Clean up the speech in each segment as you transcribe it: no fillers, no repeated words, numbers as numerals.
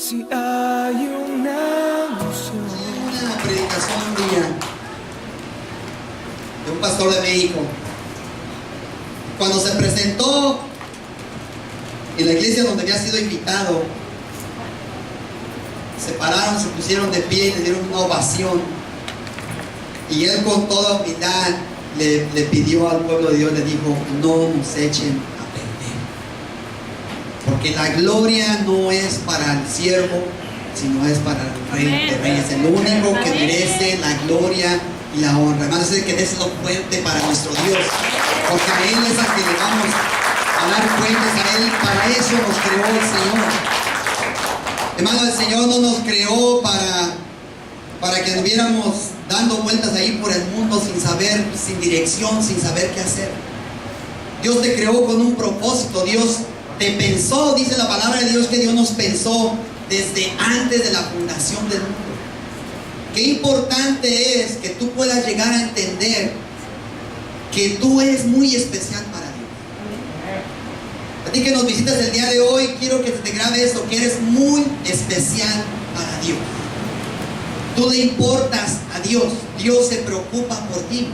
Si hay una unción. Una predicación un día de un pastor de México. Cuando se presentó en la iglesia donde había sido invitado, se pararon, se pusieron de pie y le dieron una ovación. Y él con toda humildad le pidió al pueblo de Dios, le dijo: no nos echen a perder, porque la gloria no es para el siervo, sino es para el Rey de Reyes, el único que merece la gloria y la honra. Hermanos, es que déselo fuerte para nuestro Dios, porque a Él es al que le vamos a dar cuentas, a Él. Para eso nos creó el Señor. Hermano, el Señor no nos creó para que anduviéramos dando vueltas ahí por el mundo sin saber, sin dirección, sin saber qué hacer. Dios te creó con un propósito. Dios te pensó, dice la palabra de Dios, que Dios nos pensó desde antes de la fundación del mundo. Qué importante es que tú puedas llegar a entender que tú eres muy especial para Dios. A ti que nos visitas el día de hoy, quiero que te grabe esto, que eres muy especial para Dios. Tú le importas a Dios. Dios se preocupa por ti.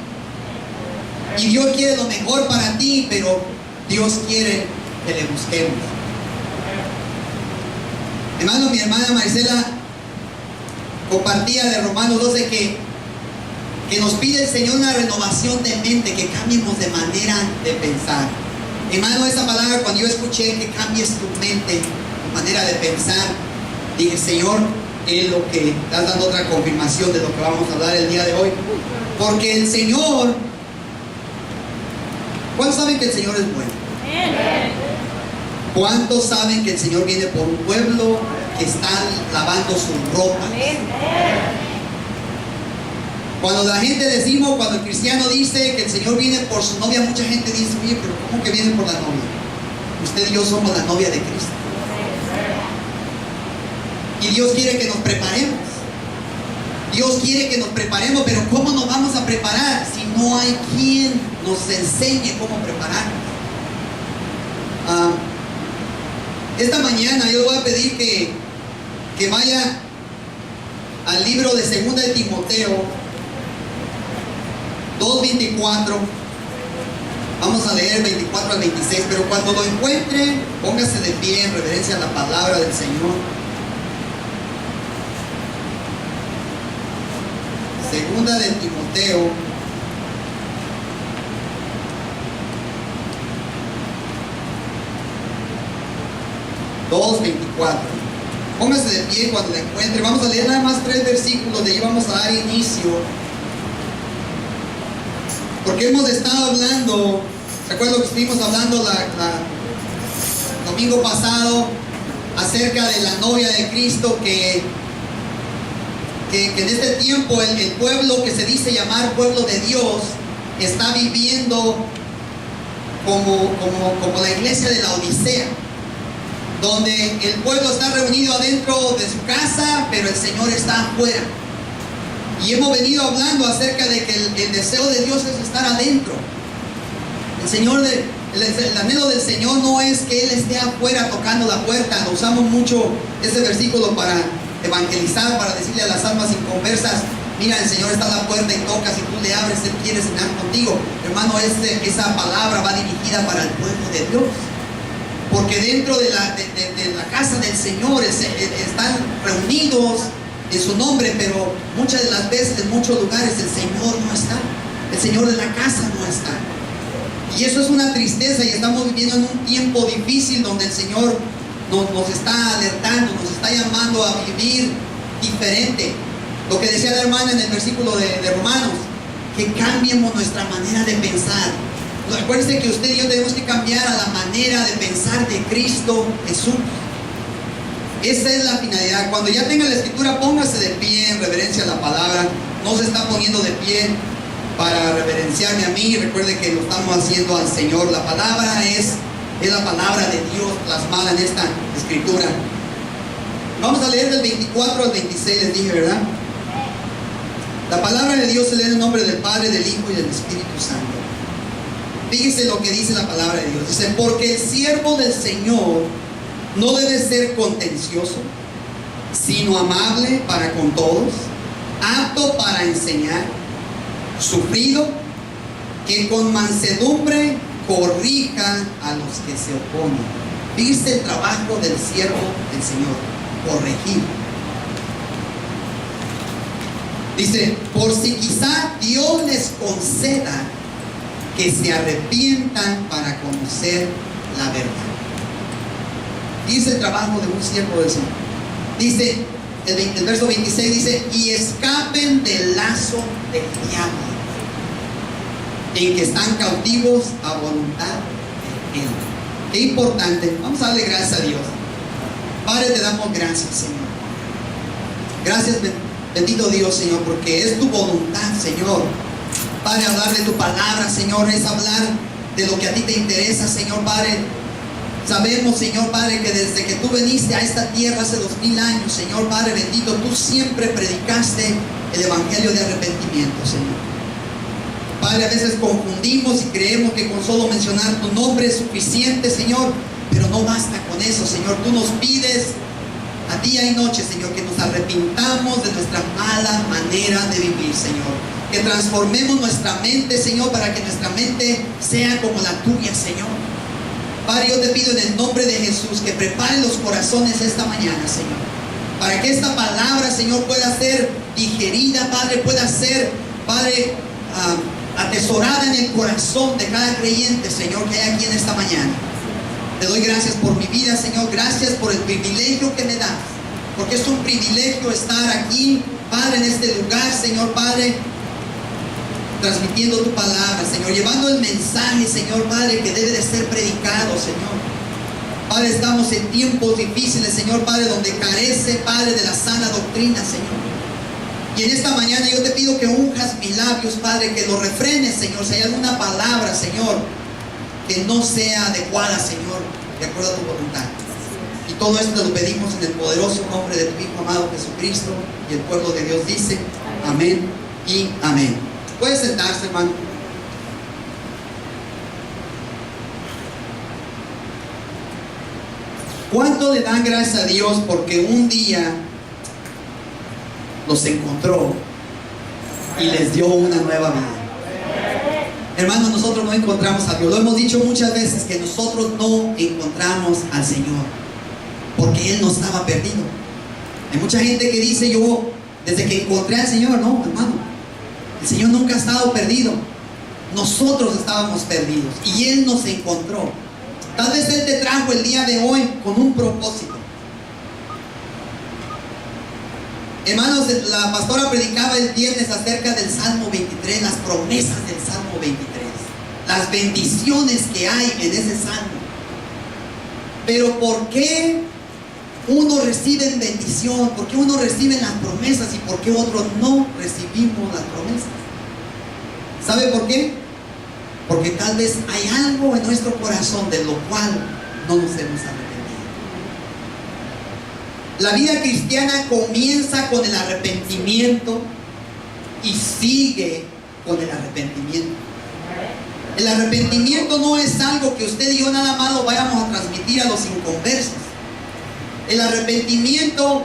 Y Dios quiere lo mejor para ti, pero Dios quiere que le busquemos. Hermano, mi hermana Marcela compartía de Romanos 12 que nos pide el Señor una renovación de mente, que cambiemos de manera de pensar. Hermano, esa palabra, cuando yo escuché que cambies tu mente, tu manera de pensar, dije: Señor, es lo que estás dando otra confirmación de lo que vamos a hablar el día de hoy. Porque el Señor, ¿cuántos saben que el Señor es bueno? ¿Cuántos saben que el Señor viene por un pueblo que está lavando sus ropas? Cuando la gente decimos, cuando el cristiano dice que el Señor viene por su novia, mucha gente dice: oye, pero ¿cómo que viene por la novia? Usted y yo somos la novia de Cristo. Y Dios quiere que nos preparemos. Dios quiere que nos preparemos, pero ¿cómo nos vamos a preparar si no hay quien nos enseñe cómo prepararnos? Esta mañana yo voy a pedir que vaya al libro de 2 de Timoteo 2:24. Vamos a leer 24 al 26, pero cuando lo encuentre, póngase de pie en reverencia a la palabra del Señor. 2 de Timoteo 2:24. Póngase de pie cuando la encuentre. Vamos a leer nada más 3 versículos, de ahí vamos a dar inicio. Porque hemos estado hablando, recuerdo que estuvimos hablando el domingo pasado acerca de la novia de Cristo, que en este tiempo el pueblo que se dice llamar pueblo de Dios está viviendo como la iglesia de la Odisea, donde el pueblo está reunido adentro de su casa, pero el Señor está afuera. Y hemos venido hablando acerca de que el deseo de Dios es estar adentro. El anhelo del Señor no es que Él esté afuera tocando la puerta. Lo usamos mucho ese versículo para evangelizar, para decirle a las almas inconversas: mira, el Señor está a la puerta y toca, si tú le abres, Él quiere cenar contigo. Hermano, esa palabra va dirigida para el pueblo de Dios. Porque dentro de la casa del Señor están reunidos en su nombre, pero muchas de las veces, en muchos lugares, el Señor no está. El Señor de la casa no está. Y eso es una tristeza, y estamos viviendo en un tiempo difícil donde el Señor nos está alertando, nos está llamando a vivir diferente. Lo que decía la hermana en el versículo de Romanos, que cambiemos nuestra manera de pensar. Acuérdense que usted y yo tenemos que cambiar a la manera de pensar de Cristo Jesús. Esa es la finalidad. Cuando ya tenga la escritura, póngase de pie en reverencia a la palabra. No se está poniendo de pie para reverenciarme a mí. Recuerde que lo estamos haciendo al Señor. La palabra es la palabra de Dios plasmada en esta escritura. Vamos a leer del 24 al 26, les dije, ¿verdad? La palabra de Dios se lee en el nombre del Padre, del Hijo y del Espíritu Santo. Fíjese lo que dice la palabra de Dios. Dice: porque el siervo del Señor no debe ser contencioso, sino amable para con todos, apto para enseñar, sufrido, que con mansedumbre corrija a los que se oponen. Fíjese el trabajo del siervo del Señor, corregir. Dice, por si quizá Dios les conceda que se arrepientan para conocer la verdad. Dice el trabajo de un siervo del Señor. Dice, el verso 26 dice, y escapen del lazo del diablo, en que están cautivos a voluntad de Él. Qué importante. Vamos a darle gracias a Dios. Padre, te damos gracias, Señor. Gracias, bendito Dios, Señor, porque es tu voluntad, Señor. Padre, hablar de tu palabra, Señor, es hablar de lo que a ti te interesa, Señor, Padre. Sabemos, Señor Padre, que desde que tú viniste a esta tierra hace 2000 años, Señor Padre bendito, tú siempre predicaste el evangelio de arrepentimiento, Señor. Padre, a veces confundimos y creemos que con solo mencionar tu nombre es suficiente, Señor, pero no basta con eso, Señor. Tú nos pides a día y noche, Señor, que nos arrepintamos de nuestra mala manera de vivir, Señor. Que transformemos nuestra mente, Señor, para que nuestra mente sea como la tuya, Señor. Padre, yo te pido en el nombre de Jesús que prepare los corazones esta mañana, Señor, para que esta palabra, Señor, pueda ser digerida, Padre, pueda ser, Padre, atesorada en el corazón de cada creyente, Señor, que hay aquí en esta mañana. Te doy gracias por mi vida, Señor, gracias por el privilegio que me das, porque es un privilegio estar aquí, Padre, en este lugar, Señor, Padre, transmitiendo tu palabra, Señor, llevando el mensaje, Señor Padre, que debe de ser predicado, Señor. Padre, estamos en tiempos difíciles, Señor Padre, donde carece, Padre, de la sana doctrina, Señor. Y en esta mañana yo te pido que unjas mis labios, Padre, que lo refrenes, Señor, si hay alguna palabra, Señor, que no sea adecuada, Señor, de acuerdo a tu voluntad. Y todo esto te lo pedimos en el poderoso nombre de tu Hijo amado Jesucristo. Y el pueblo de Dios dice, amén y amén. Puede sentarse, hermano. ¿Cuánto le dan gracias a Dios porque un día los encontró y les dio una nueva vida? Hermanos, nosotros no encontramos a Dios. Lo hemos dicho muchas veces que nosotros no encontramos al Señor porque Él no estaba perdido. Hay mucha gente que dice, yo desde que encontré al Señor, no, hermano. El Señor nunca ha estado perdido. Nosotros estábamos perdidos y Él nos encontró. Tal vez Él te trajo el día de hoy con un propósito. Hermanos, la pastora predicaba el viernes acerca del Salmo 23, las promesas del Salmo 23, las bendiciones que hay en ese Salmo. Pero ¿por qué uno recibe bendición? ¿Por qué uno recibe las promesas y por qué otros no recibimos las promesas? ¿Sabe por qué? Porque tal vez hay algo en nuestro corazón de lo cual no nos hemos arrepentido. La vida cristiana comienza con el arrepentimiento y sigue con el arrepentimiento. El arrepentimiento no es algo que usted y yo nada más lo vayamos a transmitir a los inconversos. El arrepentimiento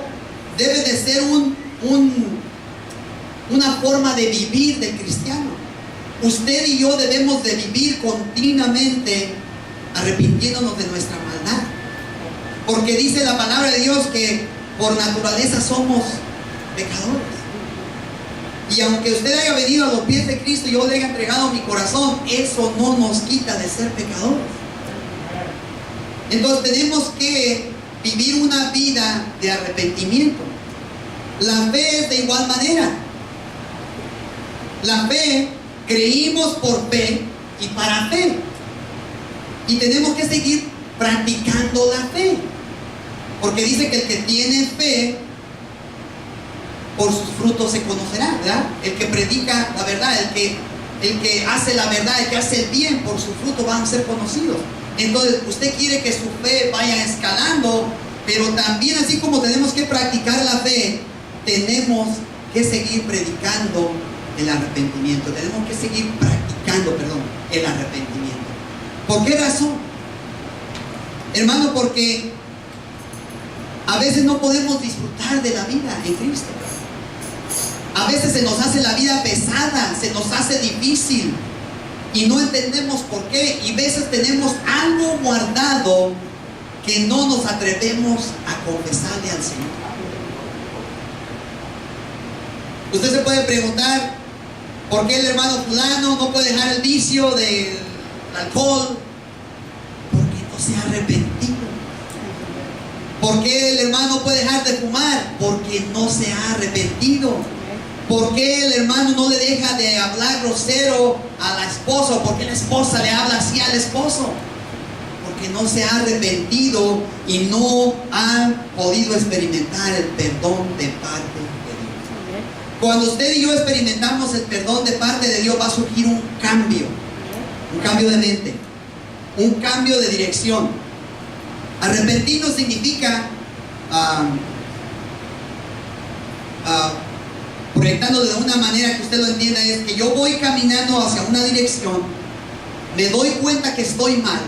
debe de ser una forma de vivir del cristiano. Usted y yo debemos de vivir continuamente arrepintiéndonos de nuestra maldad. Porque dice la palabra de Dios que por naturaleza somos pecadores. Y aunque usted haya venido a los pies de Cristo y yo le haya entregado mi corazón, eso no nos quita de ser pecadores. Entonces tenemos que vivir una vida de arrepentimiento. La fe es de igual manera. La fe, creímos por fe y para fe. Y tenemos que seguir practicando la fe. Porque dice que el que tiene fe, por sus frutos se conocerá, ¿verdad? El que predica la verdad, el que hace la verdad, el que hace el bien, por sus frutos van a ser conocidos. Entonces, usted quiere que su fe vaya escalando, pero también así como tenemos que practicar la fe, tenemos que seguir predicando el arrepentimiento. Tenemos que seguir practicando, el arrepentimiento. ¿Por qué razón? Hermano, porque A veces no podemos disfrutar de la vida en Cristo. A veces se nos hace la vida pesada, se nos hace difícil y no entendemos por qué. Y a veces tenemos algo guardado que no nos atrevemos a confesarle al Señor. Usted se puede preguntar por qué el hermano fulano no puede dejar el vicio del alcohol, porque no se ha arrepentido. ¿Por qué el hermano puede dejar de fumar? Porque no se ha arrepentido. ¿Por qué el hermano no le deja de hablar grosero a la esposa? ¿Por qué la esposa le habla así al esposo? Porque no se ha arrepentido y no ha podido experimentar el perdón de parte de Dios. Cuando usted y yo experimentamos el perdón de parte de Dios, va a surgir un cambio de mente, un cambio de dirección. Arrepentirnos significa proyectando de una manera que usted lo entienda, es que yo voy caminando hacia una dirección, me doy cuenta que estoy mal,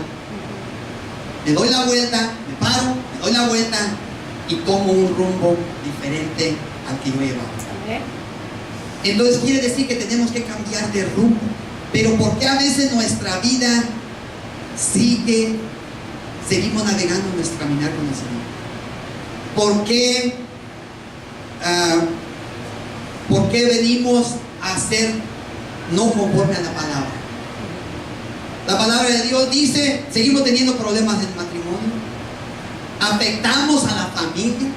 me doy la vuelta, me paro, me doy la vuelta y tomo un rumbo diferente al que yo llevaba. Entonces quiere decir que tenemos que cambiar de rumbo. Pero ¿por qué a veces nuestra vida seguimos navegando en nuestro caminar con el Señor? ¿Por qué venimos a ser no conforme a la palabra? La palabra de Dios dice, seguimos teniendo problemas en el matrimonio, afectamos a la familia,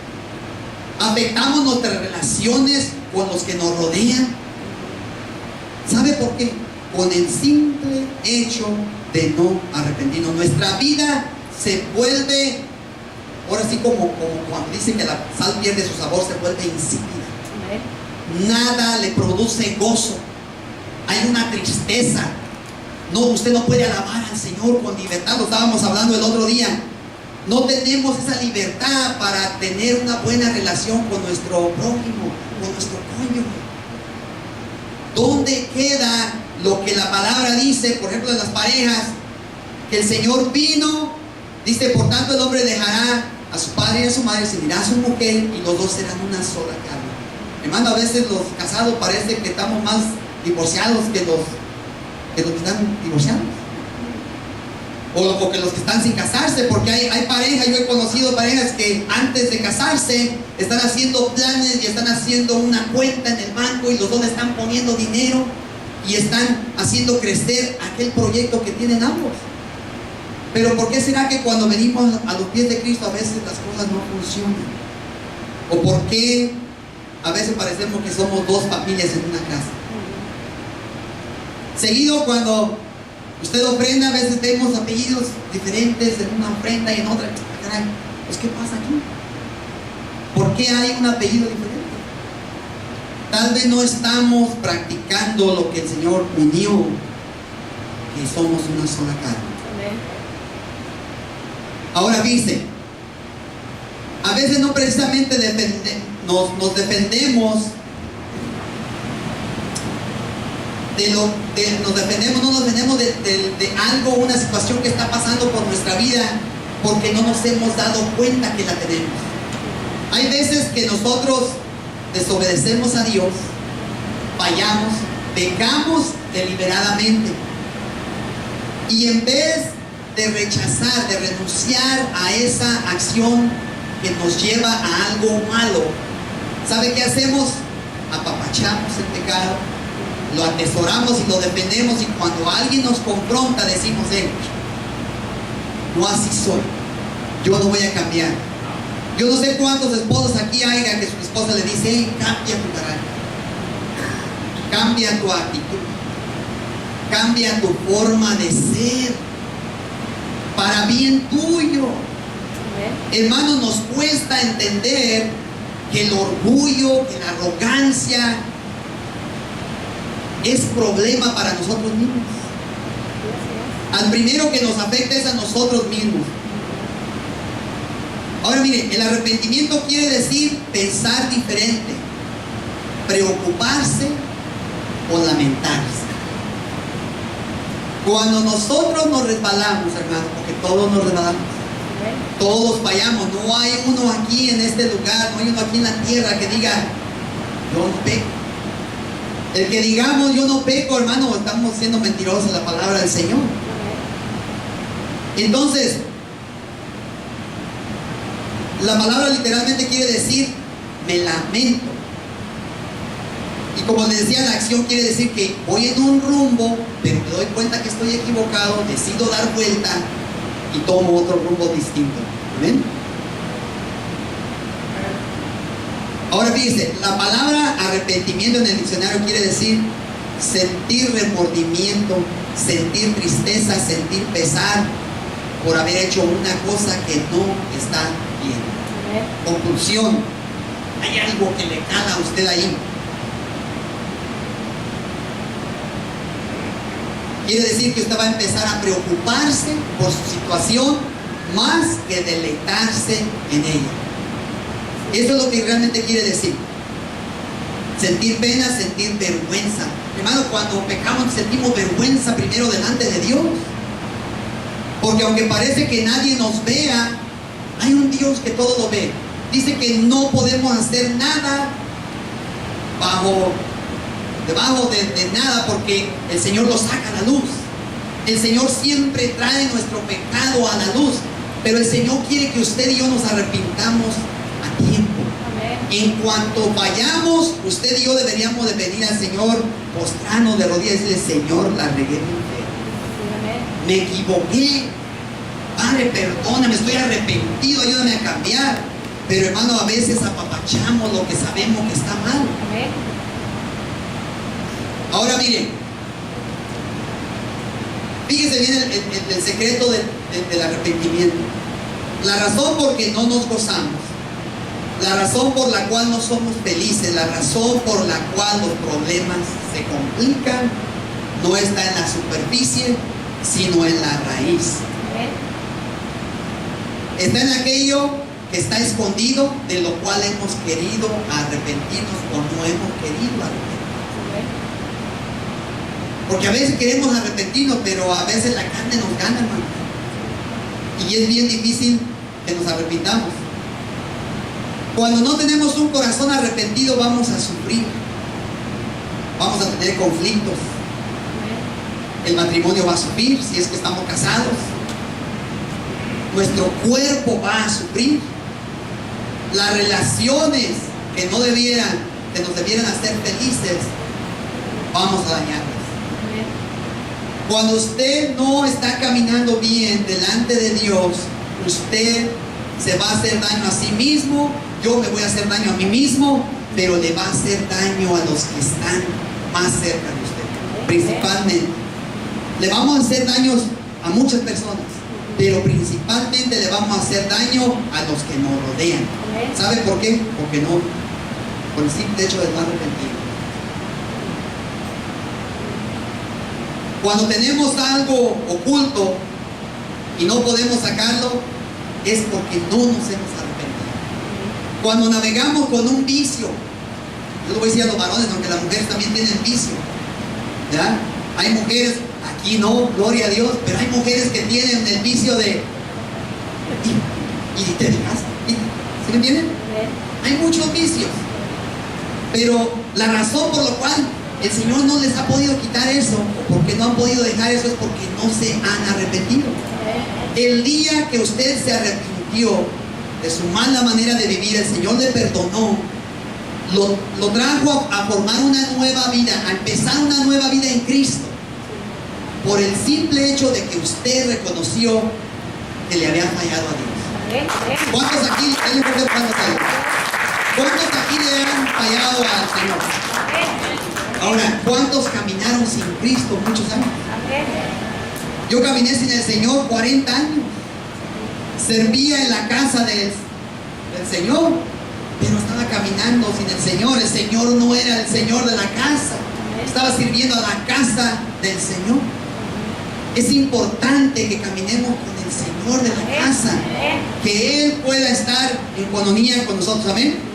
afectamos nuestras relaciones con los que nos rodean. ¿Sabe por qué? Con el simple hecho de no arrepentirnos. Nuestra vida se vuelve, ahora sí como cuando dicen que la sal pierde su sabor, se vuelve insípida. Nada le produce gozo. Hay una tristeza. No, usted no puede alabar al Señor con libertad. Lo estábamos hablando el otro día. No tenemos esa libertad para tener una buena relación con nuestro prójimo, con nuestro cónyuge. ¿Dónde queda lo que la palabra dice, por ejemplo, de las parejas? Que el Señor vino, dice, por tanto el hombre dejará a su padre y a su madre, se unirá a su mujer y los dos serán una sola carne. Hermano, a veces los casados parece que estamos más divorciados que los que están divorciados. O que los que están sin casarse, porque hay parejas, yo he conocido parejas que antes de casarse están haciendo planes y están haciendo una cuenta en el banco y los dos están poniendo dinero y están haciendo crecer aquel proyecto que tienen ambos. Pero ¿por qué será que cuando venimos a los pies de Cristo a veces las cosas no funcionan? ¿O por qué a veces parecemos que somos dos familias en una casa? Seguido, cuando usted ofrenda, a veces vemos apellidos diferentes en una ofrenda y en otra. Caray, pues ¿qué pasa aquí? ¿Por qué hay un apellido diferente? Tal vez no estamos practicando lo que el Señor unió, que somos una sola carne. Ahora dice, a veces no precisamente nos defendemos no nos defendemos de algo, una situación que está pasando por nuestra vida, porque no nos hemos dado cuenta que la tenemos. Hay veces que nosotros desobedecemos a Dios, fallamos, pecamos deliberadamente, y en vez de rechazar, de renunciar a esa acción que nos lleva a algo malo, ¿sabe qué hacemos? Apapachamos el pecado, lo atesoramos y lo defendemos, y cuando alguien nos confronta decimos, no así soy, yo no voy a cambiar. Yo no sé cuántos esposos aquí haya que su esposa le dice, cambia tu carácter, cambia tu actitud, cambia tu forma de ser, para bien tuyo. Hermanos, nos cuesta entender que el orgullo, que la arrogancia es problema para nosotros mismos. Al primero que nos afecta es a nosotros mismos. Ahora mire, el arrepentimiento quiere decir pensar diferente, preocuparse o lamentarse. Cuando nosotros nos resbalamos, hermano, porque todos nos resbalamos, Todos fallamos. No hay uno aquí en este lugar, no hay uno aquí en la tierra que diga, yo no peco. El que digamos yo no peco, hermano, estamos siendo mentirosos en la palabra del Señor. Entonces, la palabra literalmente quiere decir, me lamento. Y como les decía, la acción quiere decir que voy en un rumbo, pero me doy cuenta que estoy equivocado, decido dar vuelta y tomo otro rumbo distinto. ¿Amén? Ahora fíjense, la palabra arrepentimiento en el diccionario quiere decir sentir remordimiento, sentir tristeza, sentir pesar por haber hecho una cosa que no está bien. Conclusión, hay algo que le cala a usted ahí. Quiere decir que usted va a empezar a preocuparse por su situación más que deleitarse en ella. Eso es lo que realmente quiere decir. Sentir pena, sentir vergüenza. Hermano, cuando pecamos sentimos vergüenza primero delante de Dios. Porque aunque parece que nadie nos vea, hay un Dios que todo lo ve. Dice que no podemos hacer nada debajo de nada, porque el Señor lo saca a la luz. El Señor siempre trae nuestro pecado a la luz, pero el Señor quiere que usted y yo nos arrepintamos a tiempo. En cuanto vayamos, usted y yo deberíamos de pedir al Señor, postrarnos de rodillas y decirle, Señor, la regué bien feo. Me equivoqué. Padre, perdóname, estoy arrepentido, ayúdame a cambiar. Pero hermano, a veces apapachamos lo que sabemos que está mal. Ahora miren, fíjese bien el secreto del arrepentimiento. La razón por que no nos gozamos, la razón por la cual no somos felices, la razón por la cual los problemas se complican, no está en la superficie, sino en la raíz. Está en aquello que está escondido, de lo cual hemos querido arrepentirnos o no hemos querido arrepentirnos. Porque a veces queremos arrepentirnos, pero a veces la carne nos gana, hermano. Y es bien difícil que nos arrepintamos. Cuando no tenemos un corazón arrepentido, vamos a sufrir. Vamos a tener conflictos. El matrimonio va a sufrir si es que estamos casados. Nuestro cuerpo va a sufrir. Las relaciones que nos debieran hacer felices, vamos a dañarlas. Cuando usted no está caminando bien delante de Dios, usted se va a hacer daño a sí mismo, yo me voy a hacer daño a mí mismo, pero le va a hacer daño a los que están más cerca de usted. Principalmente, le vamos a hacer daños a muchas personas, pero principalmente le vamos a hacer daño a los que nos rodean. ¿Sabe por qué? Porque no, por el simple hecho de no arrepentir. Cuando tenemos algo oculto y no podemos sacarlo, es porque no nos hemos arrepentido. Cuando navegamos con un vicio, yo lo voy a decir a los varones, aunque las mujeres también tienen vicio, ¿verdad? Hay mujeres, aquí no, gloria a Dios, pero hay mujeres que tienen el vicio de y te dejaste. ¿Sí me entienden? Hay muchos vicios, pero la razón por la cual el Señor no les ha podido quitar eso, o porque no han podido dejar eso, es porque no se han arrepentido. El día que usted se arrepintió de su mala manera de vivir, el Señor le perdonó, lo trajo a formar una nueva vida, a empezar una nueva vida en Cristo, por el simple hecho de que usted reconoció que le había fallado a Dios. ¿Cuántos aquí, cuántos aquí le han fallado al Señor? Ahora, ¿cuántos caminaron sin Cristo muchos años? Yo caminé sin el Señor 40 años. Servía en la casa del Señor, pero estaba caminando sin el Señor. El Señor no era el Señor de la casa. Estaba sirviendo a la casa del Señor. Es importante que caminemos con el Señor de la casa, que Él pueda estar en comunión con nosotros. Amén.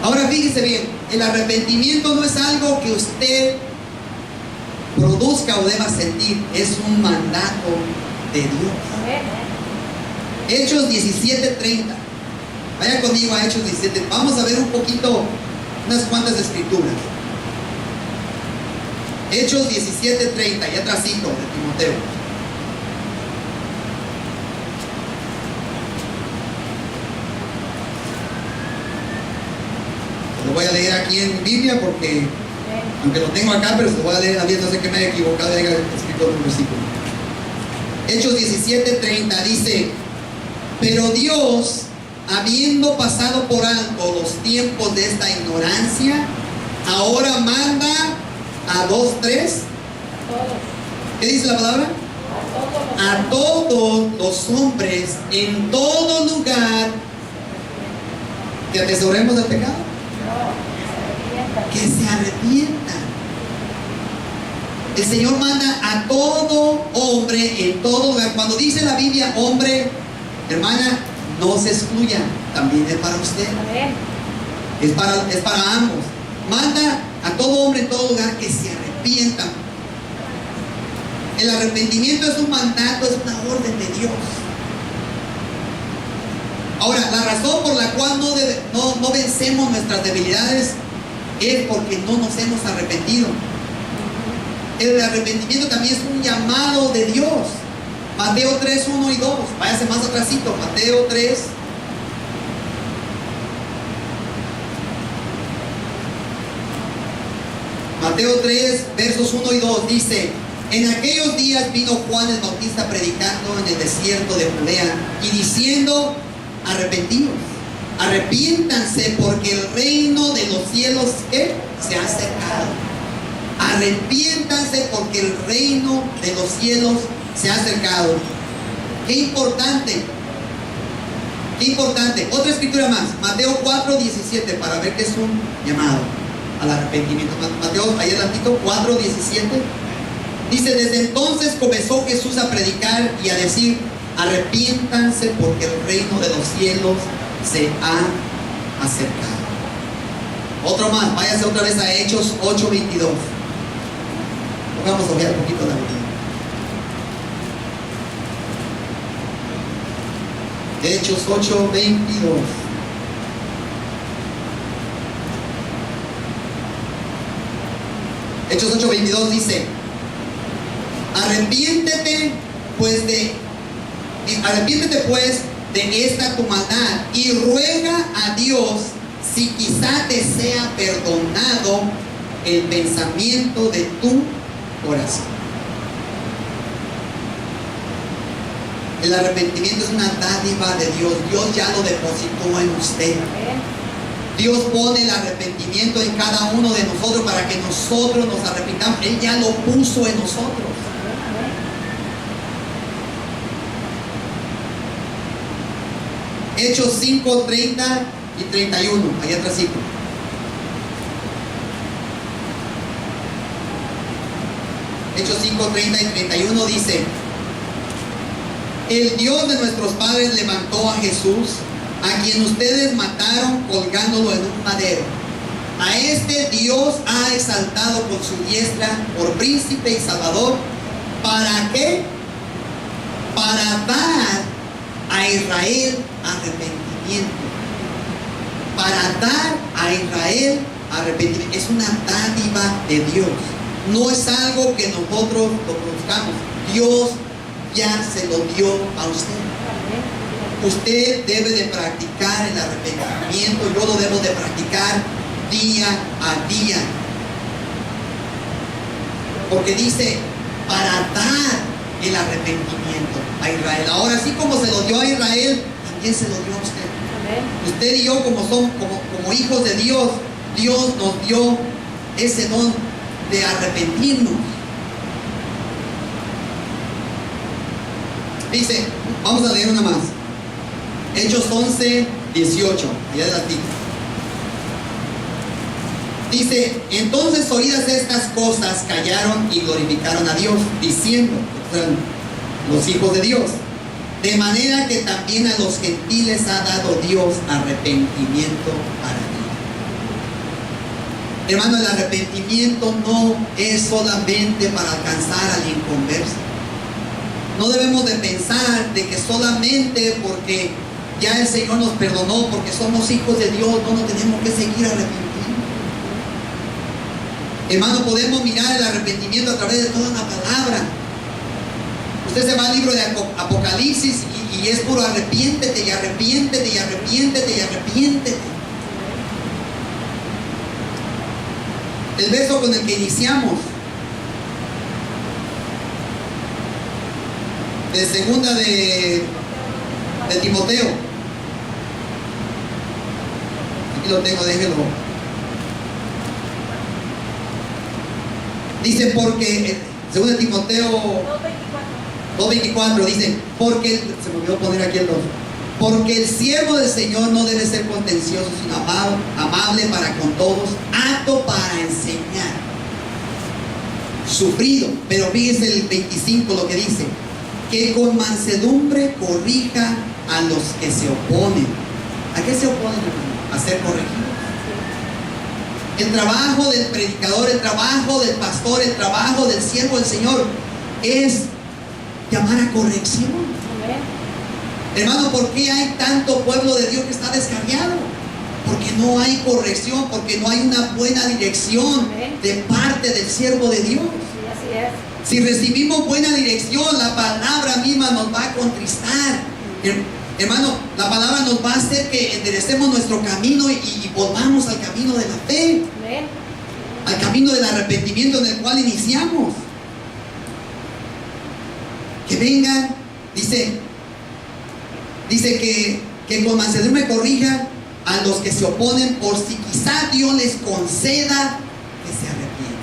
Ahora fíjese bien, el arrepentimiento no es algo que usted produzca o deba sentir, es un mandato de Dios. Hechos 17:30. Vaya conmigo a Hechos 17. Vamos a ver un poquito, unas cuantas escrituras. Hechos 17:30, ya atrásito de Timoteo. Lo voy a leer aquí en Biblia porque, aunque lo tengo acá, pero se lo voy a leer también, no sé que me he equivocado y haya escrito otro versículo. Hechos 17:30 dice: pero Dios, habiendo pasado por alto los tiempos de esta ignorancia, ahora manda a dos, tres. ¿Qué dice la palabra? A todos los hombres en todo lugar que atesoremos el pecado, que se arrepientan. El Señor manda a todo hombre en todo lugar. Cuando dice la Biblia hombre, hermana, no se excluya, también es para usted. Es para ambos. Manda a todo hombre en todo lugar que se arrepientan. El arrepentimiento es un mandato, es una orden de Dios. Ahora, la razón por la cual no vencemos nuestras debilidades es porque no nos hemos arrepentido. El arrepentimiento también es un llamado de Dios. Mateo 3, 1 y 2. Váyase más atrásito. Mateo 3. Mateo 3, versos 1 y 2 dice: en aquellos días vino Juan el Bautista predicando en el desierto de Judea y diciendo: arrepiéntanse porque el reino de los cielos se ha acercado. Arrepiéntanse porque el reino de los cielos se ha acercado. Qué importante. Qué importante. Otra escritura más. Mateo 4, 17, para ver que es un llamado al arrepentimiento. Mateo, ahí adelantito, 4, 17. Dice: desde entonces comenzó Jesús a predicar y a decir: arrepiéntanse porque el reino de los cielos se ha acercado. Otro más, váyase otra vez a Hechos 8, 22. Vamos a ojear un poquito la Biblia. Hechos 8, 22. Hechos 8, 22 dice: arrepiéntete pues de esta tu maldad y ruega a Dios si quizá te sea perdonado el pensamiento de tu corazón. El arrepentimiento es una dádiva de Dios. Dios ya lo depositó en usted. Dios pone el arrepentimiento en cada uno de nosotros para que nosotros nos arrepintamos. Él ya lo puso en nosotros. Hechos 5, 30 y 31. Allá atrás. Hechos 5, 30 y 31 dice: el Dios de nuestros padres levantó a Jesús, a quien ustedes mataron colgándolo en un madero. A este Dios ha exaltado con su diestra por príncipe y salvador. ¿Para qué? Para dar a Israel arrepentimiento. Para dar a Israel arrepentimiento. Es una dádiva de Dios. No es algo que nosotros lo buscamos. Dios ya se lo dio a usted. Usted debe de practicar el arrepentimiento. Yo lo debo de practicar día a día. Porque dice: para dar el arrepentimiento a Israel. Ahora, así como se lo dio a Israel, también se lo dio a usted. Usted y yo, como hijos de Dios, Dios nos dio ese don de arrepentirnos. Dice, vamos a leer una más. Hechos 11, 18. Allá adelantito. Dice: entonces, oídas estas cosas, callaron y glorificaron a Dios, diciendo, los hijos de Dios, de manera que también a los gentiles ha dado Dios arrepentimiento para Dios. Hermano, el arrepentimiento no es solamente para alcanzar al inconverso. No debemos de pensar de que solamente porque ya el Señor nos perdonó, porque somos hijos de Dios, no nos tenemos que seguir arrepintiendo. Hermano, podemos mirar el arrepentimiento a través de toda la palabra. Usted se va al libro de Apocalipsis y es puro arrepiéntete y arrepiéntete y arrepiéntete y arrepiéntete. El verso con el que iniciamos, de segunda de Timoteo. Aquí lo tengo, déjelo. Dice porque, segunda de Timoteo 2:24 dice, porque, se me olvidó poner aquí el 2, porque el siervo del Señor no debe ser contencioso, sino amable para con todos, apto para enseñar, sufrido. Pero fíjese el 25 lo que dice, que con mansedumbre corrija a los que se oponen. ¿A qué se oponen, hermano? A ser corregidos. El trabajo del predicador, el trabajo del pastor, el trabajo del siervo del Señor es llamar a corrección. Hermano, ¿por qué hay tanto pueblo de Dios que está descarriado? Porque no hay corrección, porque no hay una buena dirección de parte del siervo de Dios. Sí, así es. Si recibimos buena dirección, la palabra misma nos va a contristar. Hermano, la palabra nos va a hacer que enderecemos nuestro camino y volvamos al camino de la fe, al camino del arrepentimiento en el cual iniciamos. Que vengan, dice que con mansedumbre corrija a los que se oponen, por si quizá Dios les conceda que se arrepientan.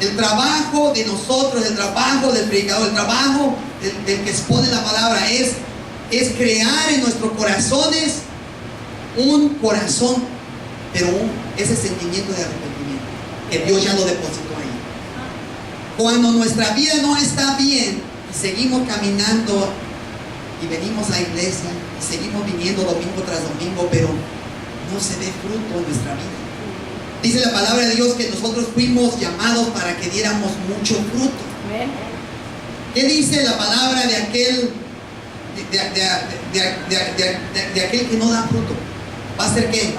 El trabajo de nosotros, el trabajo del predicador, el trabajo del que expone la palabra es crear en nuestros corazones un corazón, pero ese sentimiento de arrepentimiento que Dios ya lo depositó ahí. Cuando nuestra vida no está bien y seguimos caminando y venimos a la iglesia y seguimos viniendo domingo tras domingo, pero no se ve fruto en nuestra vida. Dice la palabra de Dios que nosotros fuimos llamados para que diéramos mucho fruto. ¿Qué dice la palabra de aquel de aquel que no da fruto? ¿Va a ser qué?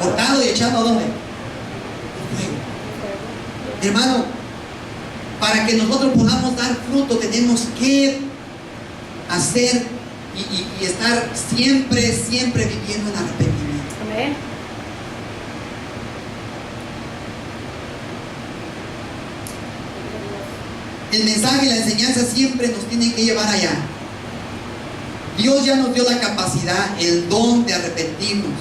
Cortado y echado ¿a dónde? Hermano, para que nosotros podamos dar fruto tenemos que hacer y estar siempre viviendo en arrepentimiento. Amén. El mensaje y la enseñanza siempre nos tienen que llevar allá. Dios ya nos dio la capacidad, el don de arrepentirnos.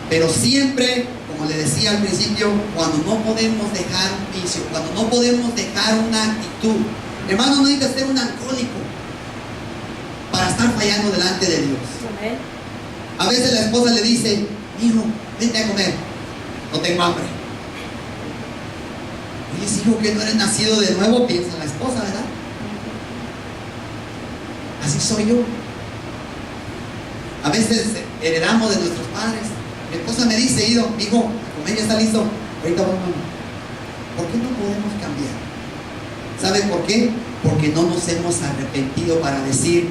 Pero siempre, como le decía al principio, cuando no podemos dejar un vicio, cuando no podemos dejar una actitud. Hermano, no necesita ser un alcohólico para estar fallando delante de Dios. Amén. A veces la esposa le dice, hijo, vente a comer, no tengo hambre. Oye, hijo, que no eres nacido de nuevo, piensa la esposa, ¿verdad? Así soy yo. A veces heredamos de nuestros padres. Mi esposa me dice, hijo, la comer ya está listo, ahorita vamos. ¿Por qué no podemos cambiar? ¿Sabe por qué? Porque no nos hemos arrepentido para decir,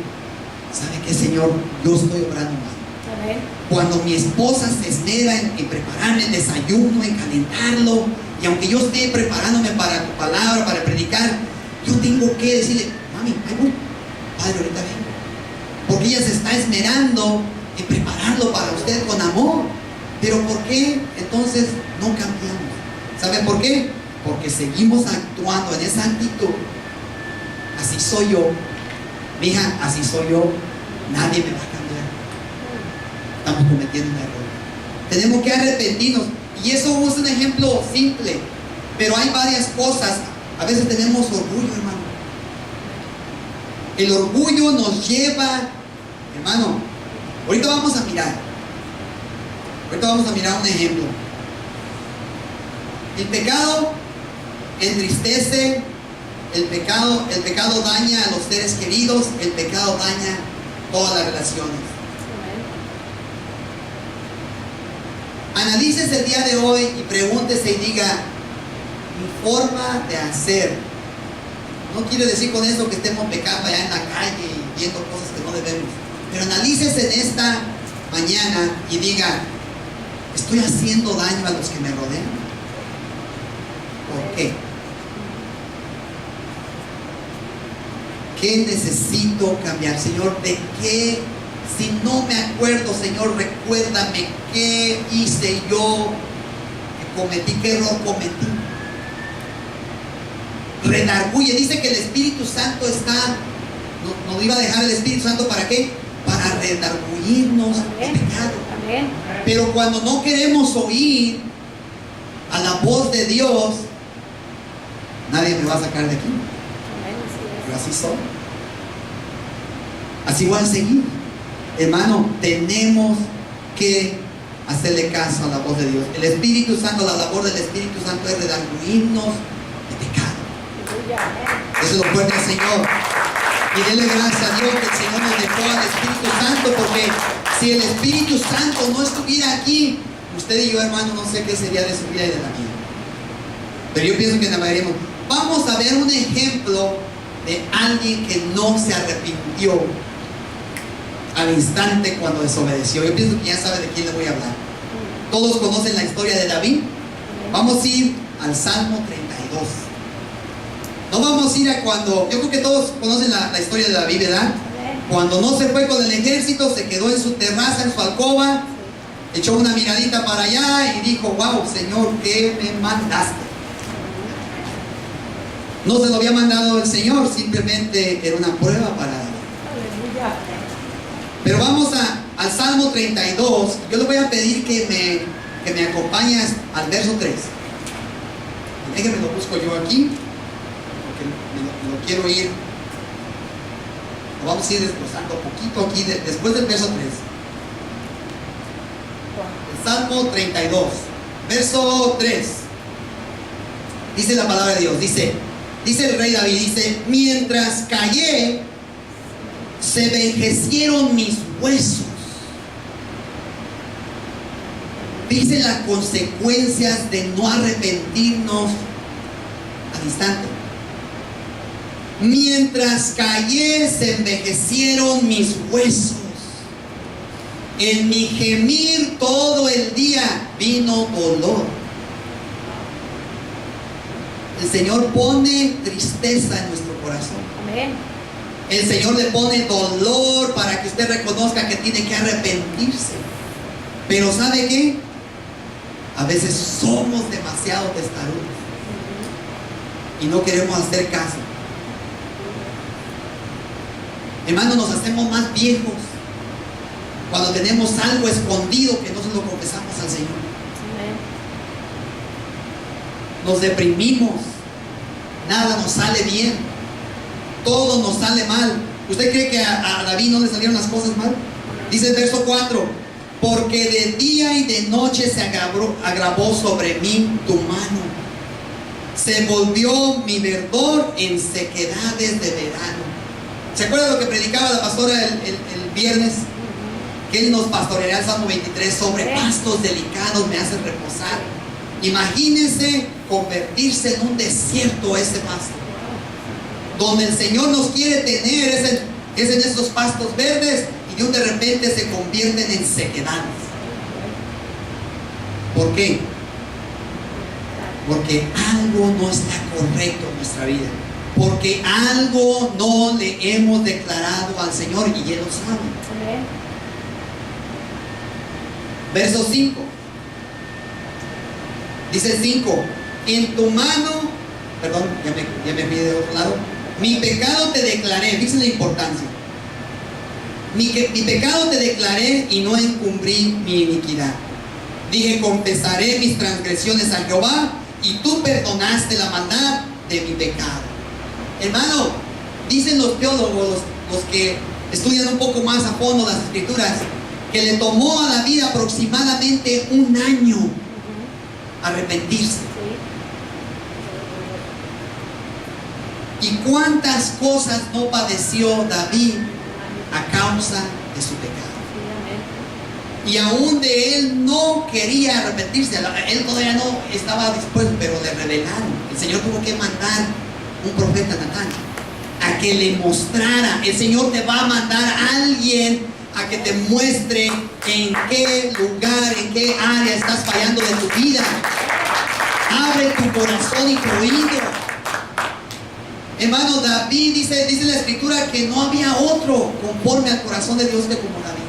¿sabe qué, Señor? Yo estoy obrando mal. Amén. Cuando mi esposa se esmera en prepararme el desayuno, en calentarlo, y aunque yo esté preparándome para tu palabra, para predicar, yo tengo que decirle, mami, ahí voy, Padre, ahorita vengo. Porque ella se está esmerando en prepararlo para usted con amor. Pero ¿por qué entonces no cambiamos? ¿Sabe por qué? Porque seguimos actuando en esa actitud. Así soy yo, mija, así soy yo, nadie me va a cambiar. Estamos cometiendo un error. Tenemos que arrepentirnos. Y eso es un ejemplo simple, pero hay varias cosas. A veces tenemos orgullo, hermano. El orgullo nos lleva, hermano, ahorita vamos a mirar un ejemplo. El pecado entristece, el pecado daña a los seres queridos, el pecado daña todas las relaciones. Analícese el día de hoy y pregúntese y diga, mi forma de hacer No quiere decir con esto que estemos pecando allá en la calle y viendo cosas que no debemos. Pero analícese en esta mañana y diga, ¿estoy haciendo daño a los que me rodean? ¿Por qué? ¿Qué necesito cambiar, Señor? ¿De qué? Si no me acuerdo, Señor, recuérdame qué hice yo, que cometí, qué error cometí. Redarguye, dice que el Espíritu Santo está, nos iba a dejar el Espíritu Santo ¿para qué? Para redarguirnos de pecado. Amén. Pero cuando no queremos oír a la voz de Dios, nadie me va a sacar de aquí. Pero así soy. Así voy a seguir. Hermano, tenemos que hacerle caso a la voz de Dios. El Espíritu Santo, la labor del Espíritu Santo es redarguirnos de pecado. Eso es lo fuerte del Señor. Y denle gracias a Dios que el Señor nos dejó al Espíritu Santo, porque si el Espíritu Santo no estuviera aquí, usted y yo, hermano, no sé qué sería de su vida y de la mía. Pero yo pienso que navegaremos. Vamos a ver un ejemplo de alguien que no se arrepintió al instante cuando desobedeció. Yo pienso que ya sabe de quién le voy a hablar. Todos conocen la historia de David. Vamos a ir al Salmo 32. No vamos a ir a cuando, yo creo que todos conocen la historia de David, ¿verdad? Cuando no se fue con el ejército, se quedó en su terraza, en su alcoba, echó una miradita para allá y dijo, wow, Señor, ¿qué me mandaste? No se lo había mandado el Señor, simplemente era una prueba para David. Pero vamos al Salmo 32. Yo le voy a pedir que me acompañes al verso 3. Déjenme lo busco yo aquí, porque me lo quiero ir. Lo vamos a ir desglosando poquito aquí, después del verso 3. El Salmo 32, verso 3. Dice la palabra de Dios, dice el rey David, dice, mientras callé, se envejecieron mis huesos. Dice las consecuencias de no arrepentirnos al instante. Mientras callé, se envejecieron mis huesos. En mi gemir todo el día vino dolor. El Señor pone tristeza en nuestro corazón. Amén. El Señor le pone dolor para que usted reconozca que tiene que arrepentirse. Pero ¿sabe qué? A veces somos demasiado testarudos y no queremos hacer caso. Hermanos, nos hacemos más viejos cuando tenemos algo escondido que no se lo confesamos al Señor. Nos deprimimos, nada nos sale bien, todo nos sale mal. ¿Usted cree que a David no le salieron las cosas mal? Dice el verso 4, porque de día y de noche se agravó sobre mí tu mano, se volvió mi verdor en sequedades de verano. ¿Se acuerda lo que predicaba la pastora el viernes? Que Él nos pastoreará, el Salmo 23, sobre pastos delicados me hace reposar. Imagínense convertirse en un desierto ese pasto. Donde el Señor nos quiere tener es en esos pastos verdes y de repente se convierten en sequedades. ¿Por qué? Porque algo no está correcto en nuestra vida. Porque algo no le hemos declarado al Señor y Él lo sabe. Verso 5. Dice el 5. En tu mano, perdón, ya me fui de otro lado. Mi pecado te declaré. Fíjense la importancia. Mi pecado te declaré y no encubrí mi iniquidad. Dije, confesaré mis transgresiones a Jehová y tú perdonaste la maldad de mi pecado. Hermano, dicen los teólogos, los que estudian un poco más a fondo las escrituras, que le tomó a David aproximadamente un año arrepentirse. ¿Y cuántas cosas no padeció David a causa de su pecado? Y aún de él no quería arrepentirse. Él todavía no estaba dispuesto, pero le revelaron. El Señor tuvo que mandar un profeta, Natán. a que le mostrara. El Señor te va a mandar a alguien a que te muestre en qué lugar, en qué área estás fallando de tu vida. Abre tu corazón y tu oído. Hermano, David dice la escritura que no había otro conforme al corazón de Dios que como David.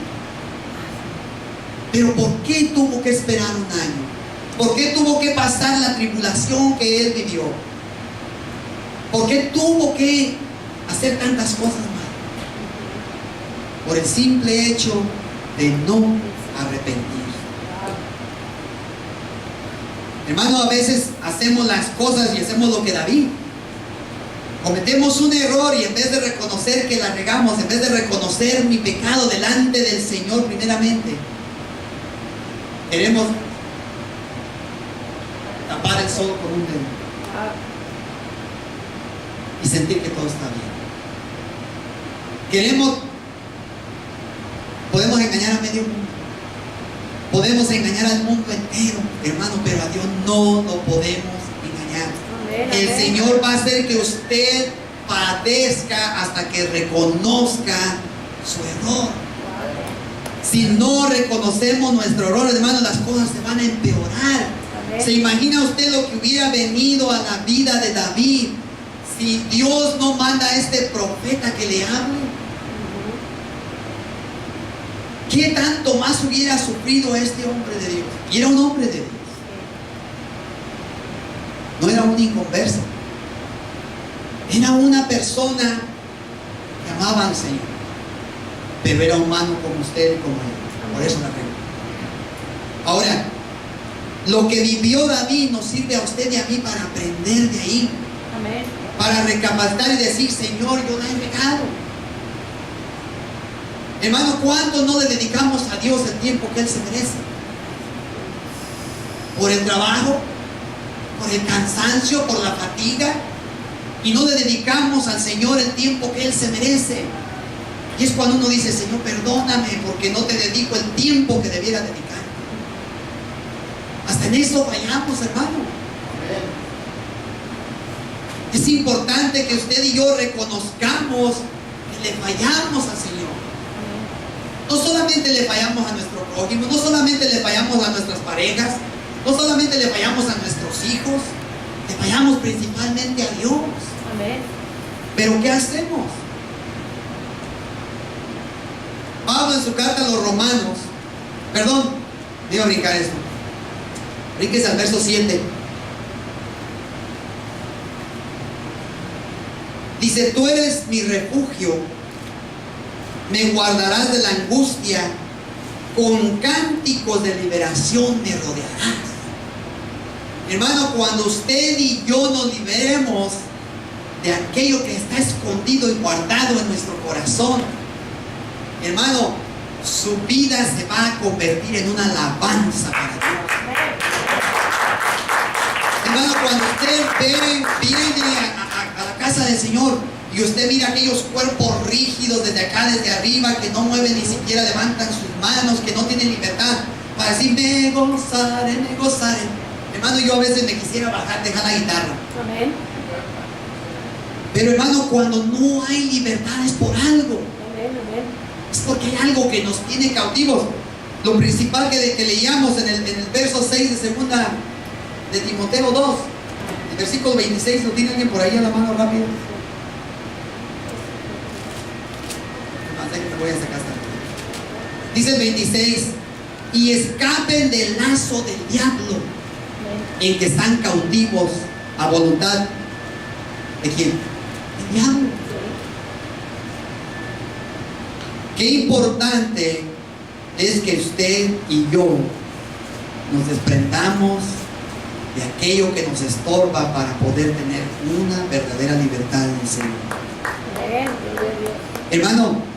Pero ¿por qué tuvo que esperar un año? ¿Por qué tuvo que pasar la tribulación que él vivió? ¿Por qué tuvo que hacer tantas cosas mal? Por el simple hecho de no arrepentir. Hermano, a veces hacemos las cosas y hacemos lo que David. Cometemos un error y en vez de reconocer que la regamos, en vez de reconocer mi pecado delante del Señor primeramente, queremos tapar el sol con un dedo y sentir que todo está bien. Podemos engañar a medio mundo, podemos engañar al mundo entero, hermano, pero a Dios no lo podemos engañar. El Señor va a hacer que usted padezca hasta que reconozca su error. Si no reconocemos nuestro error, hermano, las cosas se van a empeorar. ¿Se imagina usted lo que hubiera venido a la vida de David si Dios no manda a este profeta que le hable? ¿Qué tanto más hubiera sufrido este hombre de Dios? Y era un hombre de Dios. No era un inconverso. Era una persona que amaba al Señor, pero era humano como usted y como yo. Por eso la pregunta. Ahora, lo que vivió David nos sirve a usted y a mí para aprender de ahí. Amén. Para recapacitar y decir, Señor, yo la he pecado. Hermano, ¿cuánto no le dedicamos a Dios el tiempo que Él se merece? Por el trabajo, por el cansancio, por la fatiga, y no le dedicamos al Señor el tiempo que Él se merece. Y es cuando uno dice, Señor, perdóname porque no te dedico el tiempo que debiera dedicar. Hasta en eso fallamos, hermano. Es importante que usted y yo reconozcamos que le fallamos al Señor. No solamente le fallamos a nuestro prójimo, no solamente le fallamos a nuestras parejas, no solamente le fallamos a nuestros hijos, le fallamos principalmente a Dios. Amén. Pero ¿qué hacemos? Pablo en su carta a los Romanos, iba a brincar esto. Brinques al verso 7. Dice, tú eres mi refugio, me guardarás de la angustia, con cánticos de liberación me rodearás. Hermano, cuando usted y yo nos liberemos de aquello que está escondido y guardado en nuestro corazón, hermano, su vida se va a convertir en una alabanza para Dios. Hermano, cuando usted viene a la casa del Señor y usted mira aquellos cuerpos rígidos desde acá, desde arriba, que no mueven ni siquiera levantan sus manos, que no tienen libertad para decir, me gozaré, me gozaré. Hermano, yo a veces me quisiera dejar la guitarra. Amén. Pero hermano, cuando no hay libertad es por algo. Amén. Amén. Es porque hay algo que nos tiene cautivos. Lo principal que leíamos en el verso 6 de segunda de Timoteo 2, el versículo 26, ¿lo tiene alguien por ahí a la mano rápido? Que te voy a sacar. Dice el 26, y escapen del lazo del diablo en que están cautivos a voluntad ¿de quién? Del diablo. Qué importante es que usted y yo nos desprendamos de aquello que nos estorba para poder tener una verdadera libertad en el Señor. Amén. Hermano,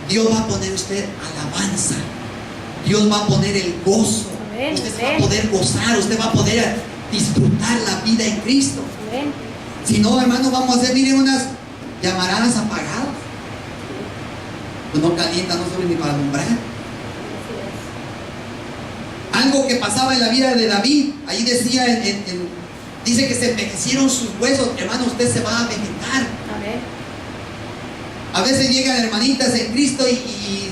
Dios va a poner usted alabanza. Dios va a poner el gozo. Amén. Usted se va a poder gozar. Usted va a poder disfrutar la vida en Cristo. Amén. Si no, hermano, vamos a hacer, miren, unas llamaradas apagadas. Pues no calienta, no sirve ni para alumbrar. Algo que pasaba en la vida de David, ahí decía, dice que se envejecieron sus huesos. Hermano, usted se va a vegetar. Amén. A veces llegan hermanitas en Cristo y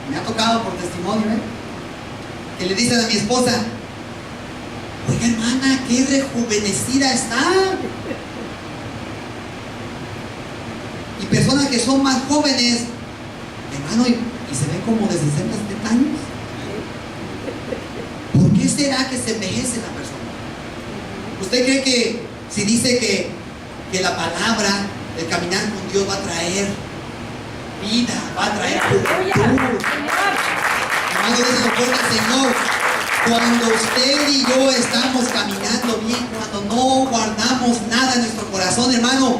me ha tocado por testimonio, que le dicen a mi esposa: oiga, hermana, qué rejuvenecida está. Y personas que son más jóvenes, hermano, y se ven como de 60, 70 años. ¿Por qué será que se envejece la persona? ¿Usted cree que si dice que la palabra, el caminar con Dios va a traer vida, va a traer juventud? Hermano, déjelo fuerte al Señor. Cuando usted y yo estamos caminando bien, cuando no guardamos nada en nuestro corazón, hermano,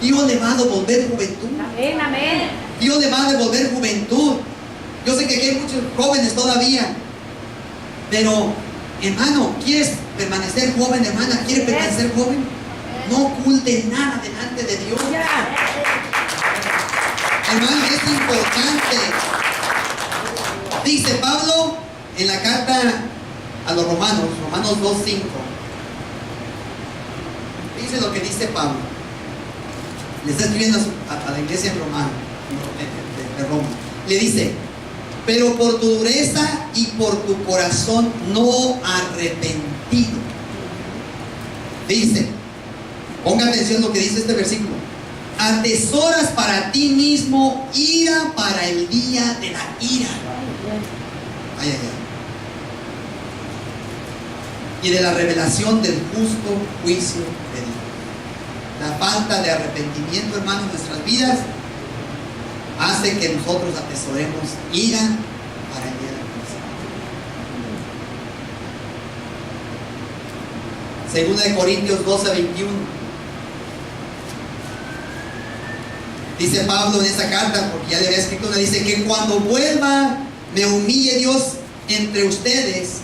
Dios le va a devolver juventud. Amén, amén. Dios le va a devolver juventud. Yo sé que aquí hay muchos jóvenes todavía, pero hermano, ¿quieres permanecer joven, hermana? ¿Quieres permanecer joven? No oculte nada delante de Dios. Hermano, es importante. Dice Pablo en la carta a los Romanos 2:5. Dice lo que dice Pablo. Le está escribiendo a la iglesia en Roma. Le dice: pero por tu dureza y por tu corazón no arrepentido. Dice, ponga atención lo que dice este versículo: atesoras para ti mismo ira para el día de la ira. Ay, ay, ay. Y de la revelación del justo juicio de Dios. La falta de arrepentimiento, hermanos, en nuestras vidas hace que nosotros atesoremos ira para el día del juicio. Segunda de Corintios 12:21. Dice Pablo en esa carta, porque ya le había escrito una, dice que cuando vuelva me humille Dios entre ustedes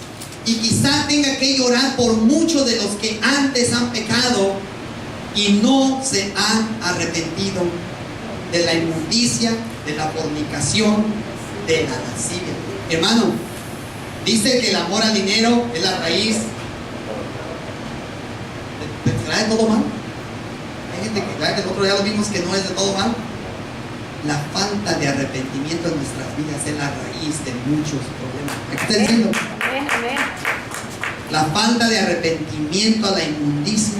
y quizá tenga que llorar por muchos de los que antes han pecado y no se han arrepentido de la inmundicia, de la fornicación, de la lascivia. Hermano, dice que el amor al dinero es la raíz de todo mal. Hay gente que el otro día lo vimos que no es de todo mal. La falta de arrepentimiento en nuestras vidas es la raíz de muchos problemas. ¿Qué está diciendo? Amén, amén. La falta de arrepentimiento a la inmundicia,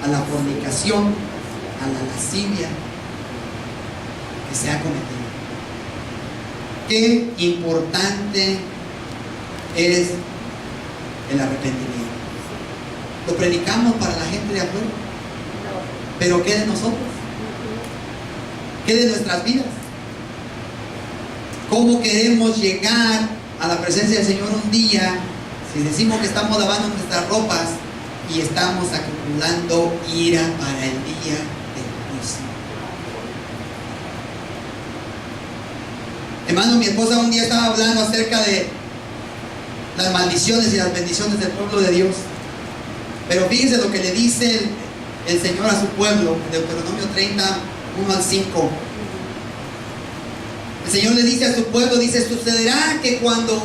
a la fornicación, a la lascivia que se ha cometido. Qué importante es el arrepentimiento. Lo predicamos para la gente de afuera, pero ¿qué de nosotros? ¿Qué de nuestras vidas? ¿Cómo queremos llegar a la presencia del Señor un día si decimos que estamos lavando nuestras ropas y estamos acumulando ira para el día del juicio? Hermano, mi esposa un día estaba hablando acerca de las maldiciones y las bendiciones del pueblo de Dios. Pero fíjense lo que le dice el Señor a su pueblo, Deuteronomio 30:1-5. El Señor le dice a su pueblo, dice: sucederá que cuando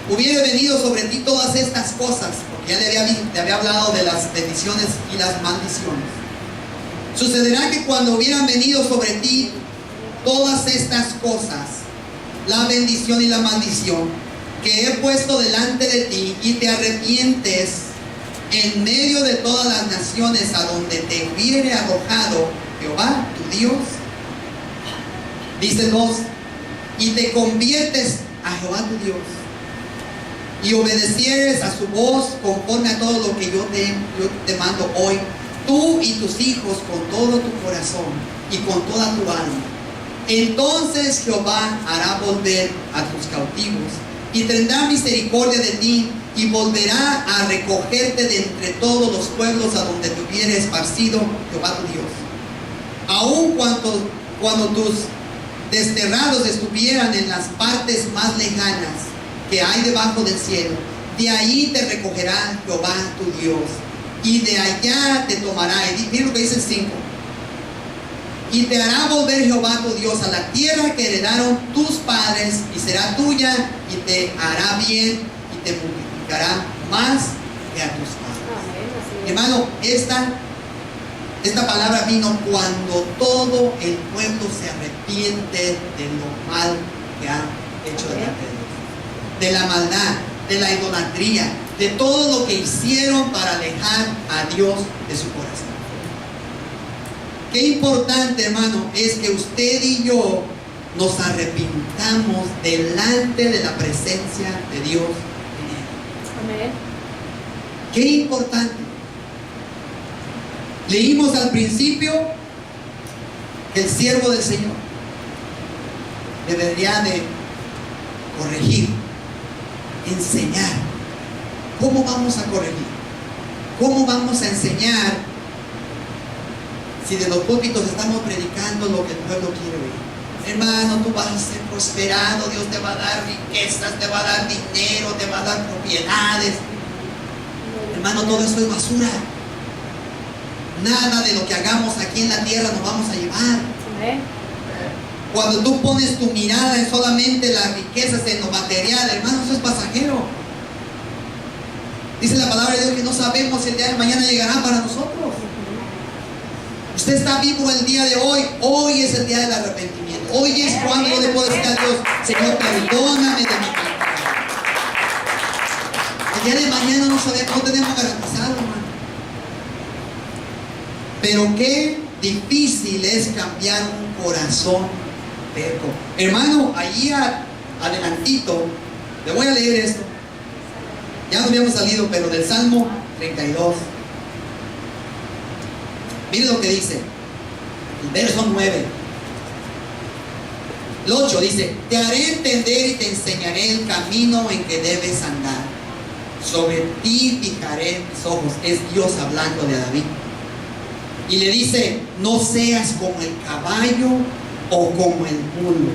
hubiere venido sobre ti todas estas cosas, porque ya le había hablado de las bendiciones y las maldiciones. Sucederá que cuando hubieran venido sobre ti todas estas cosas, la bendición y la maldición que he puesto delante de ti, y te arrepientes en medio de todas las naciones a donde te hubiere arrojado Jehová tu Dios, dice 2, y te conviertes a Jehová tu Dios y obedecieres a su voz conforme a todo lo que yo te mando hoy, tú y tus hijos, con todo tu corazón y con toda tu alma, entonces Jehová hará volver a tus cautivos y tendrá misericordia de ti y volverá a recogerte de entre todos los pueblos a donde te hubiere esparcido Jehová tu Dios. Aun cuando tus desterrados estuvieran en las partes más lejanas que hay debajo del cielo, de ahí te recogerá Jehová tu Dios, y de allá te tomará. Y mira lo que dice el 5: y te hará volver Jehová tu Dios a la tierra que heredaron tus padres, y será tuya, y te hará bien, y te multiplicará más que a tus padres. Amén, así es. Hermano, esta Esta palabra vino cuando todo el pueblo se arrepiente de lo mal que ha hecho delante de Dios, de la maldad, de la idolatría, de todo lo que hicieron para alejar a Dios de su corazón. Qué importante, hermano, es que usted y yo nos arrepintamos delante de la presencia de Dios en Él. Amén. Qué importante. Leímos al principio que el siervo del Señor debería de corregir, enseñar. ¿Cómo vamos a corregir? ¿Cómo vamos a enseñar si de los púlpitos estamos predicando lo que el pueblo quiere oír? Hermano, tú vas a ser prosperado, Dios te va a dar riquezas, te va a dar dinero, te va a dar propiedades. Hermano, todo eso es basura. Nada de lo que hagamos aquí en la tierra nos vamos a llevar. Amén. Cuando tú pones tu mirada en solamente las riquezas, en lo material, hermano, eso es pasajero. Dice la palabra de Dios que no sabemos si el día de mañana llegará para nosotros. Usted está vivo el día de hoy. Hoy es el día del arrepentimiento. Hoy es cuando yo le puedo decir a Dios: Señor, perdóname de mi pecado. El día de mañana no sabemos, no tenemos garantizado, hermano. Pero qué difícil es cambiar un corazón terco. Hermano, allí adelantito, le voy a leer esto. Ya no habíamos salido, pero del Salmo 32. Mire lo que dice, el verso 9. El 8 dice: te haré entender y te enseñaré el camino en que debes andar. Sobre ti fijaré mis ojos. Es Dios hablando de David. Y le dice: no seas como el caballo o como el mulo.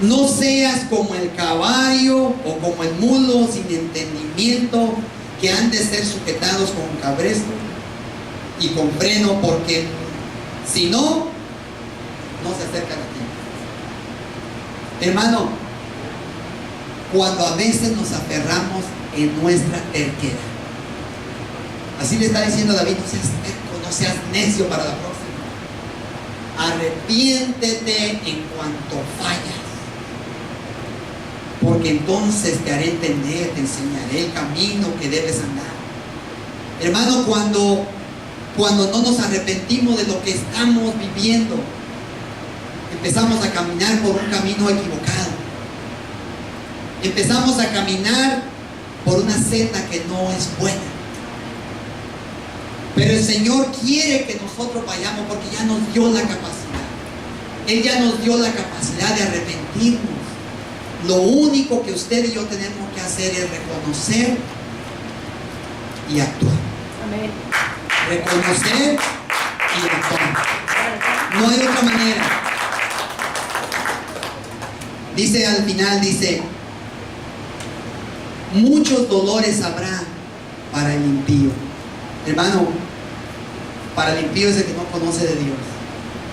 No seas como el caballo o como el mulo sin entendimiento, que han de ser sujetados con cabresto y con freno, porque si no, no se acercan a ti. Hermano, cuando a veces nos aferramos en nuestra terquedad, así le está diciendo David: no seas terco, no seas necio para la próxima. Arrepiéntete en cuanto fallas, porque entonces te haré entender, te enseñaré el camino que debes andar. Hermano, cuando no nos arrepentimos de lo que estamos viviendo, empezamos a caminar por un camino equivocado. Empezamos a caminar por una senda que no es buena. Pero el Señor quiere que nosotros vayamos, porque ya nos dio la capacidad. Él ya nos dio la capacidad de arrepentirnos. Lo único que usted y yo tenemos que hacer es reconocer y actuar. Amén. Reconocer y actuar. No hay otra manera. Dice al final, dice: muchos dolores habrá para el impío. Hermano, para el impío es el que no conoce de Dios.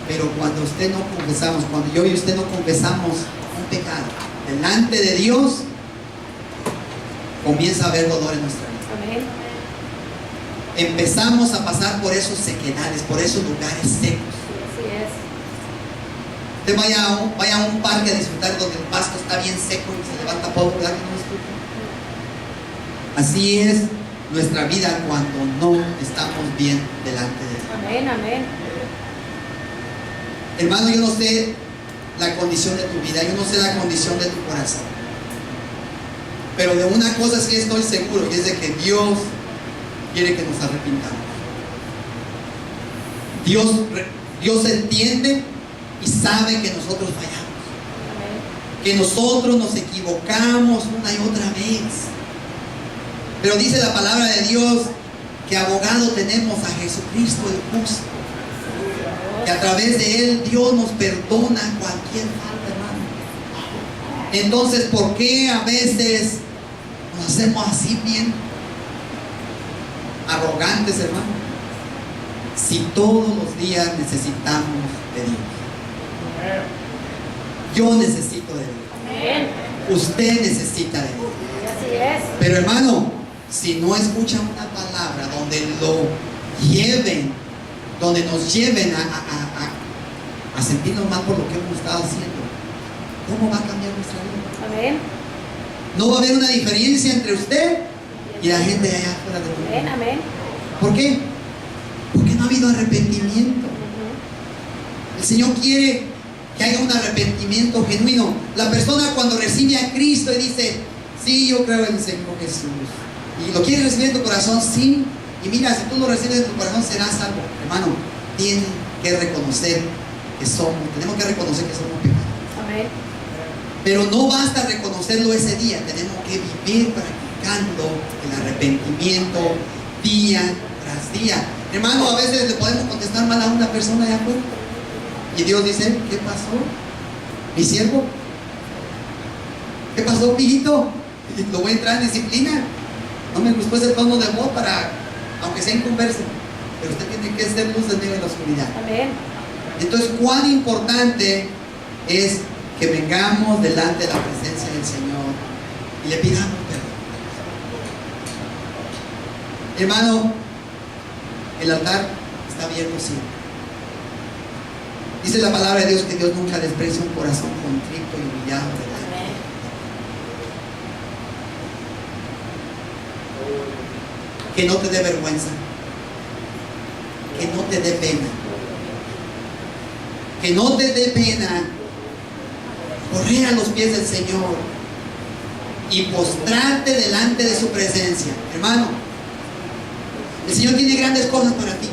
Pero cuando usted no confesamos, cuando yo y usted no confesamos un pecado delante de Dios, comienza a haber dolor en nuestra vida. Amén. Empezamos a pasar por esos sequedales, por esos lugares secos. Así es. Usted vaya a un parque a disfrutar donde el pasto está bien seco y se levanta polvo, ¿verdad que no disfruta? Así es nuestra vida cuando no estamos bien delante de Dios. Amén, amén. Hermano, yo no sé la condición de tu vida, yo no sé la condición de tu corazón, pero de una cosa sí estoy seguro, y es de que Dios quiere que nos arrepintamos. Dios entiende y sabe que nosotros fallamos, Amén. que nosotros nos equivocamos una y otra vez. Pero dice la palabra de Dios que abogado tenemos a Jesucristo el justo, que a través de Él Dios nos perdona cualquier falta, hermano. Entonces, ¿por qué a veces nos hacemos así bien arrogantes, hermano? Si todos los días necesitamos de Dios. Yo necesito de Dios. Amén. Usted necesita de Dios. Y así es. Pero hermano, si no escucha una palabra donde lo lleven, donde nos lleven a sentirnos mal por lo que hemos estado haciendo, ¿cómo va a cambiar nuestra vida? Amén. No va a haber una diferencia entre usted y la gente de allá afuera del mundo. Amén. Amén. ¿Por qué? Porque no ha habido arrepentimiento. El Señor quiere que haya un arrepentimiento genuino. La persona cuando recibe a Cristo y dice, sí, yo creo en el Señor Jesús, y lo quiere recibir en tu corazón, sí. Y mira, si tú lo recibes en tu corazón serás salvo. Hermano, tienen que reconocer que tenemos que reconocer que somos pecadores. Amén. Pero no basta reconocerlo ese día, tenemos que vivir practicando el arrepentimiento día tras día. Hermano, a veces le podemos contestar mal a una persona allá afuera. Y Dios dice, ¿qué pasó? ¿Mi siervo? ¿Qué pasó, hijito? Lo voy a entrar en disciplina. No me gustó ese tono de voz para, aunque sea inconverso, pero usted tiene que ser luz en medio de la oscuridad. Amén. Entonces, cuán importante es que vengamos delante de la presencia del Señor y le pidamos perdón. Hermano, el altar está abierto siempre. Dice la palabra de Dios que Dios nunca desprecia un corazón contrito y humillado delante de Él. Que no te dé vergüenza, que no te dé pena, que no te dé pena correr a los pies del Señor y postrarte delante de su presencia. Hermano, el Señor tiene grandes cosas para ti.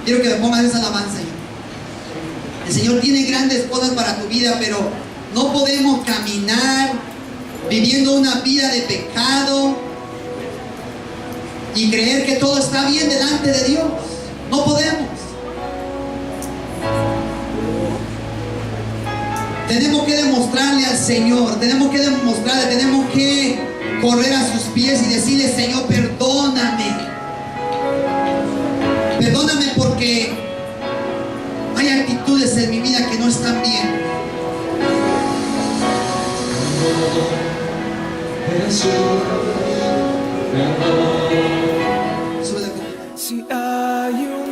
Quiero que me pongas esa alabanza. El Señor tiene grandes cosas para tu vida, pero no podemos caminar viviendo una vida de pecado y creer que todo está bien delante de Dios. No podemos. Tenemos que demostrarle al Señor, tenemos que correr a sus pies y decirle, Señor, perdóname. Perdóname porque hay actitudes en mi vida que no están bien. Si hay un